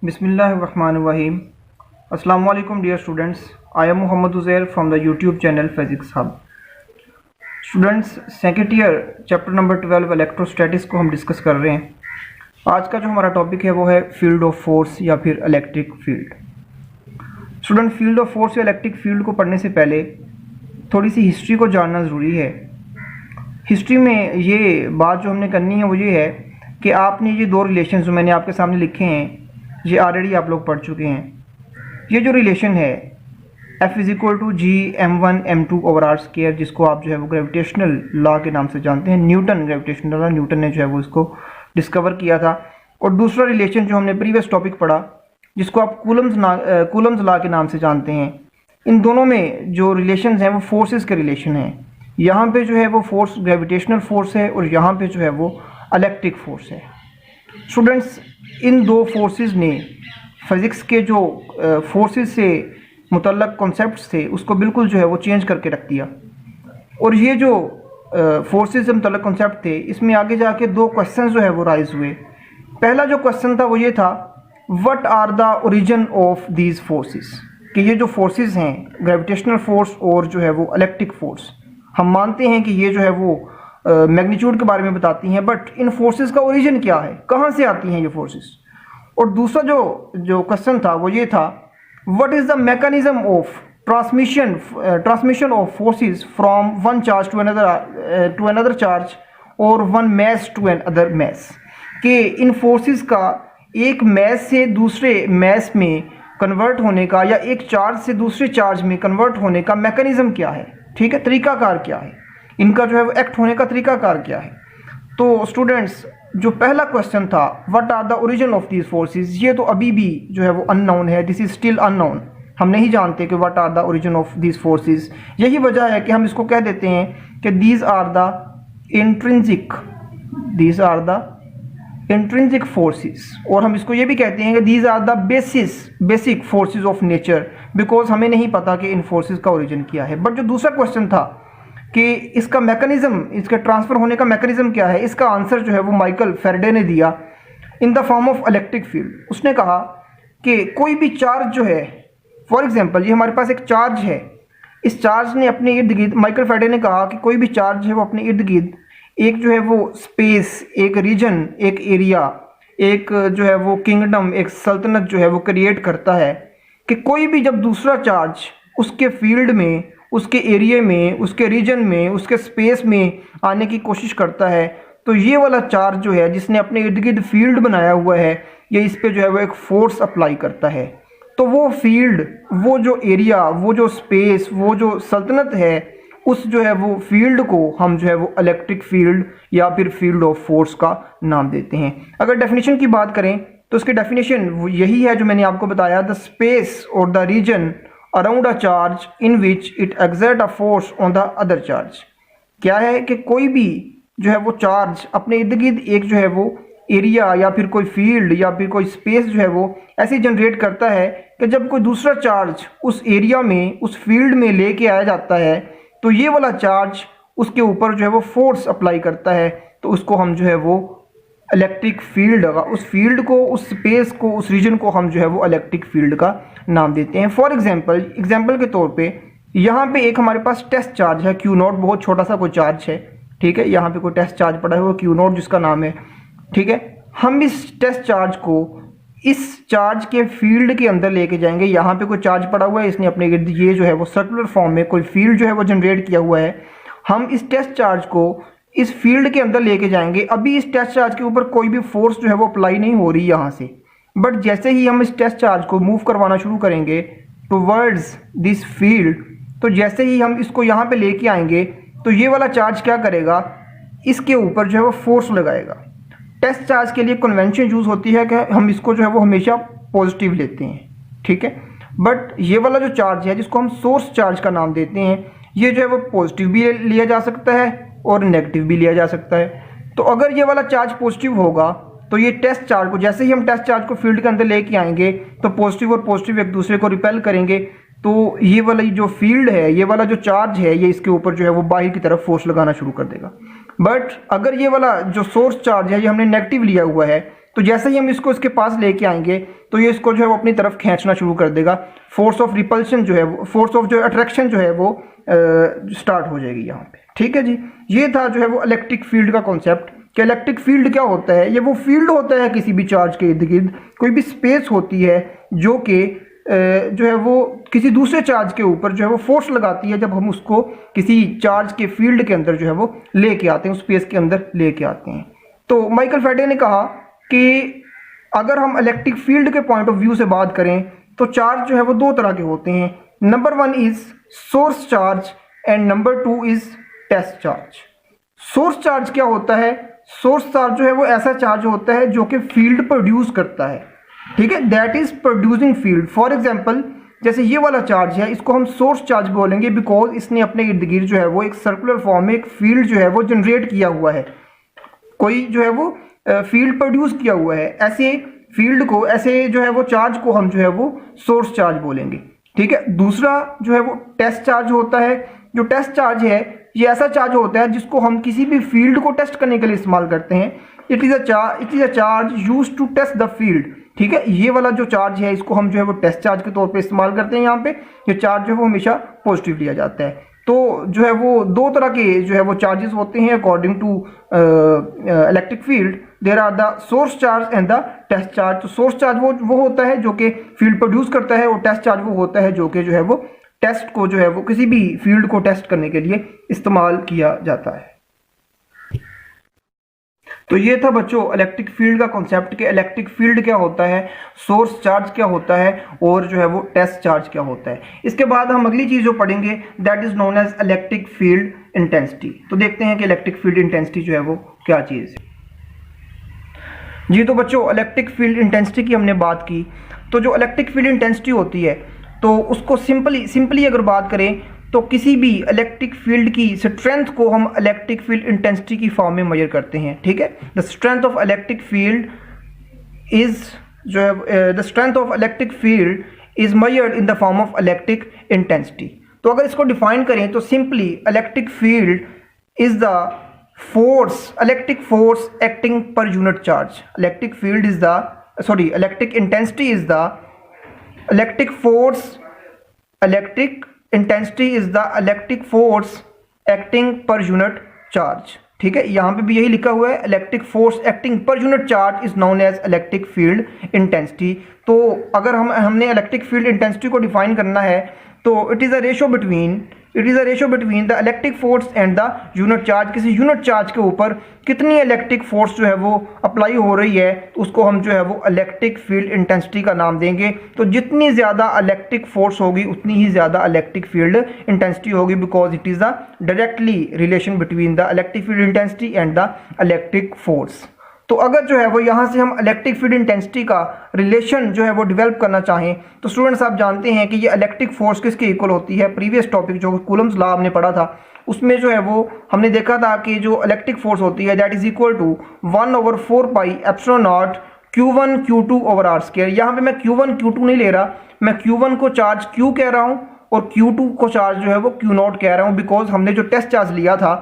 Bismillahirrahmanirrahim. Assalamu alaikum dear students. I am Muhammad Uzair from the YouTube channel Physics Hub. Students second year chapter number 12 electrostatics को हम discuss कर रहे हैं। आज का जो हमारा टॉपिक है वो है फील्ड ऑफ फोर्स या फिर electric field. Student, field of force या इलेक्ट्रिक फील्ड को पढ़ने से पहले थोड़ी सी हिस्ट्री को जानना ज़रूरी है। हिस्ट्री में ये बात जो हमने करनी है वो ये है कि आपने ये दो रिलेशन जो मैंने आपके सामने लिखे हैं ये ऑलरेडी आप लोग पढ़ चुके हैं। ये जो रिलेशन है F is equal to G m1 m2 over r square, जिसको आप जो है वो ग्रेविटेशनल लॉ के नाम से जानते हैं। न्यूटन ग्रेविटेशनल लॉ, न्यूटन ने जो है वो इसको डिस्कवर किया था। और दूसरा रिलेशन जो हमने प्रीवियस टॉपिक पढ़ा जिसको आप कूलम्स लॉ के नाम से जानते हैं। इन दोनों में जो रिलेशन हैं वो फोर्सेस के रिलेशन हैं। यहाँ पे जो है वो फोर्स ग्रेविटेशनल फोर्स है और यहाँ पे जो है वो इलेक्ट्रिक फोर्स है। स्टूडेंट्स, इन दो फोर्सेस ने फिज़िक्स के जो फोर्सेस से मुतल्लक कॉन्सेप्ट्स थे उसको बिल्कुल जो है वो चेंज करके रख दिया। और ये जो फोर्सेस से मुतल्लक कॉन्सेप्ट थे इसमें आगे जाके दो क्वेश्चन जो है वो राइज हुए। पहला जो क्वेश्चन था वो ये था, what are the origin of these forces, कि ये जो फोर्सेस हैं ग्रेविटेशनल फोर्स और जो है वो इलेक्ट्रिक फोर्स, हम मानते हैं कि ये जो है वो मैग्नीट्यूड के बारे में बताती हैं, बट इन फोर्सेस का ओरिजिन क्या है, कहाँ से आती हैं ये फोर्सेस। और दूसरा जो क्वेश्चन था वो ये था, what is the mechanism of transmission of forces from one charge to another charge और one mass to another mass, कि इन फोर्सेस का एक मैस से दूसरे मैस में कन्वर्ट होने का या एक चार्ज से दूसरे चार्ज में कन्वर्ट होने का मैकेनिज्म क्या है, ठीक है, तरीकाकार क्या है, इनका जो है वो एक्ट होने का तरीकाकार क्या है। तो स्टूडेंट्स, जो पहला क्वेश्चन था what are the origin of these forces, ये तो अभी भी जो है वो अननोन है। This is still unknown. हम नहीं जानते कि what are the origin of these forces. यही वजह है कि हम इसको कह देते हैं कि these are the intrinsic forces, और हम इसको ये भी कहते हैं कि these are the basic forces of nature, because हमें नहीं पता कि इन फोर्सेस का ओरिजिन क्या है। बट जो दूसरा क्वेश्चन था कि इसका मैकेनिज्म, इसके ट्रांसफ़र होने का मैकेनिज्म क्या है, इसका आंसर जो है वो माइकल फैराडे ने दिया in the form of electric field. उसने कहा कि कोई भी चार्ज जो है, फॉर एग्जांपल ये हमारे पास एक चार्ज है, इस चार्ज ने अपने इर्द गिर्द, माइकल फैराडे ने कहा कि कोई भी चार्ज है वो अपने इर्द गिर्द एक जो है वो स्पेस, एक रीजन, एक एरिया, एक जो है वो किंगडम, एक सल्तनत जो है वो क्रिएट करता है। कि कोई भी जब दूसरा चार्ज उसके फील्ड में, उसके एरिया में, उसके रीजन में, उसके स्पेस में आने की कोशिश करता है, तो ये वाला चार्ज जो है जिसने अपने इर्द गिर्द फील्ड बनाया हुआ है, ये इस पे जो है वो एक फोर्स अप्लाई करता है। तो वो फील्ड, वो जो एरिया, वो जो स्पेस, वो जो सल्तनत है, उस जो है वो फील्ड को हम जो है वो इलेक्ट्रिक फील्ड या फिर फील्ड ऑफ फोर्स का नाम देते हैं। अगर डेफिनेशन की बात करें तो उसकी डेफिनेशन यही है जो मैंने आपको बताया, द स्पेस और the region around a charge in which it exert a force on the other charge. क्या है कि कोई भी जो है वो चार्ज अपने इर्द गिर्द एक जो है वो एरिया या फिर कोई फील्ड या फिर कोई स्पेस जो है वो ऐसे जनरेट करता है कि जब कोई दूसरा चार्ज उस एरिया में, उस फील्ड में लेके आया जाता है, तो ये वाला चार्ज उसके ऊपर जो है वो फोर्स अप्लाई करता है। तो उसको हम जो है वो इलेक्ट्रिक फील्ड, उस फील्ड को, उस स्पेस को, उस रीजन को हम जो है वो इलेक्ट्रिक फील्ड का नाम देते हैं। फॉर एग्जांपल के तौर पे यहाँ पे एक हमारे पास टेस्ट चार्ज है Q0, बहुत छोटा सा कोई चार्ज है, ठीक है, यहाँ पे कोई टेस्ट चार्ज पड़ा है वो Q0 जिसका नाम है, ठीक है। हम इस टेस्ट चार्ज को इस चार्ज के फील्ड के अंदर लेके जाएंगे। यहाँ पे कोई चार्ज पड़ा हुआ है, इसने अपने गिर्द ये जो है वो सर्कुलर फॉर्म में कोई फील्ड जो है वो जनरेट किया हुआ है। हम इस टेस्ट चार्ज को इस फील्ड के अंदर लेके जाएंगे। अभी इस टेस्ट चार्ज के ऊपर कोई भी फोर्स जो है वो अप्लाई नहीं हो रही यहाँ से, बट जैसे ही हम इस टेस्ट चार्ज को मूव करवाना शुरू करेंगे टुवर्ड्स दिस फील्ड, तो जैसे ही हम इसको यहाँ पे लेके आएंगे तो ये वाला चार्ज क्या करेगा, इसके ऊपर जो है वो फोर्स लगाएगा। टेस्ट चार्ज के लिए कन्वेंशन यूज़ होती है कि हम इसको जो है वो हमेशा पॉजिटिव लेते हैं, ठीक है। बट ये वाला जो चार्ज है जिसको हम सोर्स चार्ज का नाम देते हैं, ये जो है वो पॉजिटिव भी लिया जा सकता है और नेगेटिव भी लिया जा सकता है। तो अगर ये वाला चार्ज पॉजिटिव होगा तो ये टेस्ट चार्ज को, जैसे ही हम टेस्ट चार्ज को फील्ड के अंदर लेके आएंगे तो पॉजिटिव और पॉजिटिव एक दूसरे को रिपेल करेंगे, तो ये वाला जो फील्ड है, ये वाला जो चार्ज है, ये इसके ऊपर जो है वो बाहर की तरफ फोर्स लगाना शुरू कर देगा। बट अगर ये वाला जो सोर्स चार्ज है ये हमने नेगेटिव लिया हुआ है, तो जैसे ही हम इसको इसके पास लेके आएंगे तो ये इसको जो है वो अपनी तरफ खींचना शुरू कर देगा। फोर्स ऑफ रिपल्शन जो है वो, फोर्स ऑफ जो अट्रैक्शन जो है वो स्टार्ट हो जाएगी यहाँ पे। ठीक है जी, ये था जो है वो इलेक्ट्रिक फील्ड का कॉन्सेप्ट कि इलेक्ट्रिक फील्ड क्या होता है। ये वो फील्ड होता है किसी भी चार्ज के इर्द गिर्द, कोई भी स्पेस होती है जो कि जो है वो किसी दूसरे चार्ज के ऊपर जो है वो फोर्स लगाती है जब हम उसको किसी चार्ज के फील्ड के अंदर जो है वो लेके आते हैं, उस स्पेस के अंदर लेके आते हैं। तो माइकल फैराडे ने कहा कि अगर हम इलेक्ट्रिक फील्ड के पॉइंट ऑफ व्यू से बात करें तो चार्ज जो है वो दो तरह के होते हैं। Number 1 is source charge and number 2 is test charge. Source charge क्या होता है? सोर्स चार्ज जो है वो ऐसा चार्ज होता है जो कि फील्ड प्रोड्यूस करता है। ठीक है, that is producing field. For example जैसे ये वाला चार्ज है, इसको हम सोर्स चार्ज बोलेंगे बिकॉज इसने अपने इर्द गिर्द जो है वो एक सर्कुलर फॉर्म में एक फील्ड जो है वो जनरेट किया हुआ है, कोई जो है वो फील्ड प्रोड्यूस किया हुआ है। ऐसे फील्ड को, ऐसे जो है वो चार्ज को हम जो है वो सोर्स चार्ज बोलेंगे। ठीक है, दूसरा जो है वो टेस्ट चार्ज होता है। जो टेस्ट चार्ज है ये ऐसा चार्ज होता है जिसको हम किसी भी फील्ड को टेस्ट करने के लिए इस्तेमाल करते हैं। It is a charge use to test the field. ठीक है, ये वाला जो चार्ज है इसको हम जो है वो टेस्ट चार्ज के तौर पे इस्तेमाल करते हैं। यहाँ पे ये चार्ज जो है वो हमेशा पॉजिटिव लिया जाता है। तो जो है वो दो तरह के जो है वो चार्जेस होते हैं according to electric field. There are the source charge and the test charge. तो सोर्स चार्ज वो होता है जो कि फील्ड प्रोड्यूस करता है, और टेस्ट चार्ज वो होता है जो कि जो है वो टेस्ट को जो है वो किसी भी फील्ड को टेस्ट करने के लिए इस्तेमाल किया जाता है। तो ये था बच्चों इलेक्ट्रिक फील्ड का कॉन्सेप्ट कि इलेक्ट्रिक फील्ड क्या होता है, सोर्स चार्ज क्या होता है, और जो है वो टेस्ट चार्ज क्या होता है। इसके बाद हम अगली चीज़ जो पढ़ेंगे that is known as electric field intensity. तो देखते हैं कि इलेक्ट्रिक फील्ड इंटेंसिटी जो है वो क्या चीज़ है। जी तो बच्चों इलेक्ट्रिक फील्ड इंटेंसिटी की हमने बात की। तो जो इलेक्ट्रिक फील्ड इंटेंसिटी होती है तो उसको सिंपली अगर बात करें तो किसी भी इलेक्ट्रिक फील्ड की स्ट्रेंथ को हम इलेक्ट्रिक फील्ड इंटेंसिटी की फॉर्म में मेजर करते हैं। ठीक है, the strength of electric field is जो है the strength of electric field is measured in the form of electric intensity. तो अगर इसको डिफाइन करें तो simply electric field is the force, electric force acting per unit charge. Electric field is the electric intensity is the electric force, electric intensity is the electric force acting per unit charge. ठीक है, यहाँ पे भी यही लिखा हुआ है, electric force acting per unit charge is known as electric field intensity. तो अगर हमने इलेक्ट्रिक फील्ड इंटेंसिटी को डिफाइन करना है तो it is a ratio between the electric force and the unit charge. किसी यूनिट चार्ज के ऊपर कितनी इलेक्ट्रिक फोर्स जो है वो अप्लाई हो रही है तो उसको हम जो है वो इलेक्ट्रिक फील्ड इंटेंसिटी का नाम देंगे। तो जितनी ज़्यादा इलेक्ट्रिक फोर्स होगी उतनी ही ज़्यादा इलेक्ट्रिक फील्ड इंटेंसिटी होगी, because it is the directly relation between the electric field intensity and the electric force. तो अगर जो है वो यहाँ से हम इलेक्ट्रिक फील्ड इंटेंसिटी का रिलेशन जो है वो डेवलप करना चाहें तो स्टूडेंट्स आप जानते हैं कि ये इलेक्ट्रिक फोर्स किसके इक्वल होती है। प्रीवियस टॉपिक जो कूलम्स लॉ हमने पढ़ा था उसमें जो है वो हमने देखा था कि जो इलेक्ट्रिक फोर्स होती है that is equal to 1/4 pi epsilon naught Q1 Q2 over r square. यहाँ पे मैं Q1 Q2 नहीं ले रहा, मैं Q1 को चार्ज Q कह रहा हूँ और Q2 को चार्ज जो है वो Q0 कह रहा हूँ, बिकॉज हमने जो टेस्ट चार्ज लिया था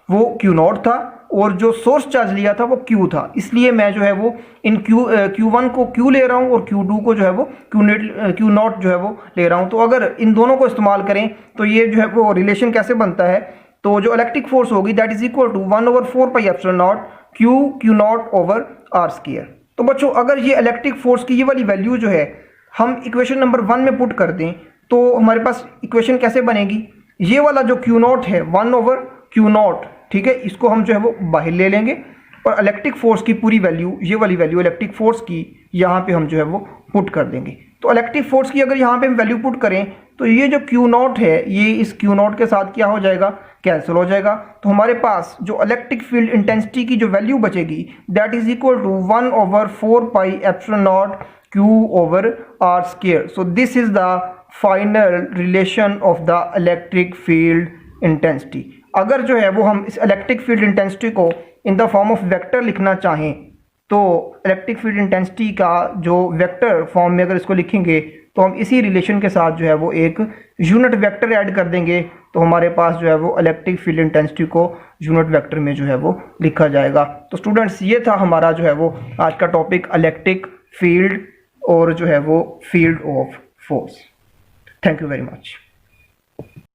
वो Q0 था और जो सोर्स चार्ज लिया था वो Q था। इसलिए मैं जो है वो इन Q1 को Q ले रहा हूँ और Q2 को जो है वो Q0 जो है वो ले रहा हूँ। तो अगर इन दोनों को इस्तेमाल करें तो ये जो है वो रिलेशन कैसे बनता है, तो जो इलेक्ट्रिक फोर्स होगी that is equal to 1/4 pi epsilon naught Q0 over r square. तो बच्चों अगर ये इलेक्ट्रिक फोर्स की ये वाली वैल्यू जो है हम इक्वेशन नंबर 1 में पुट कर दें तो हमारे पास इक्वेशन कैसे बनेगी। ये वाला जो Q0 है 1/Q0, ठीक है, इसको हम जो है वो बाहर ले लेंगे और इलेक्ट्रिक फोर्स की पूरी वैल्यू, ये वाली वैल्यू इलेक्ट्रिक फोर्स की यहाँ पे हम जो है वो पुट कर देंगे। तो इलेक्ट्रिक फोर्स की अगर यहाँ पे हम वैल्यू पुट करें तो ये जो Q0 है ये इस Q0 के साथ क्या हो जाएगा, कैंसिल हो जाएगा। तो हमारे पास जो इलेक्ट्रिक फील्ड इंटेंसिटी की जो वैल्यू बचेगी that is equal to 1/4 pi epsilon naught Q over r square. So this is the final relation of the electric field intensity. अगर जो है वो हम इस इलेक्ट्रिक फील्ड इंटेंसिटी को in the form of vector लिखना चाहें तो इलेक्ट्रिक फील्ड इंटेंसिटी का जो वेक्टर फॉर्म में अगर इसको लिखेंगे तो हम इसी रिलेशन के साथ जो है वो एक यूनिट वेक्टर ऐड कर देंगे, तो हमारे पास जो है वो इलेक्ट्रिक फील्ड इंटेंसिटी को यूनिट वेक्टर में जो है वो लिखा जाएगा। तो स्टूडेंट्स ये था हमारा जो है वो आज का टॉपिक, इलेक्ट्रिक फील्ड और जो है वो field of force. Thank you very much.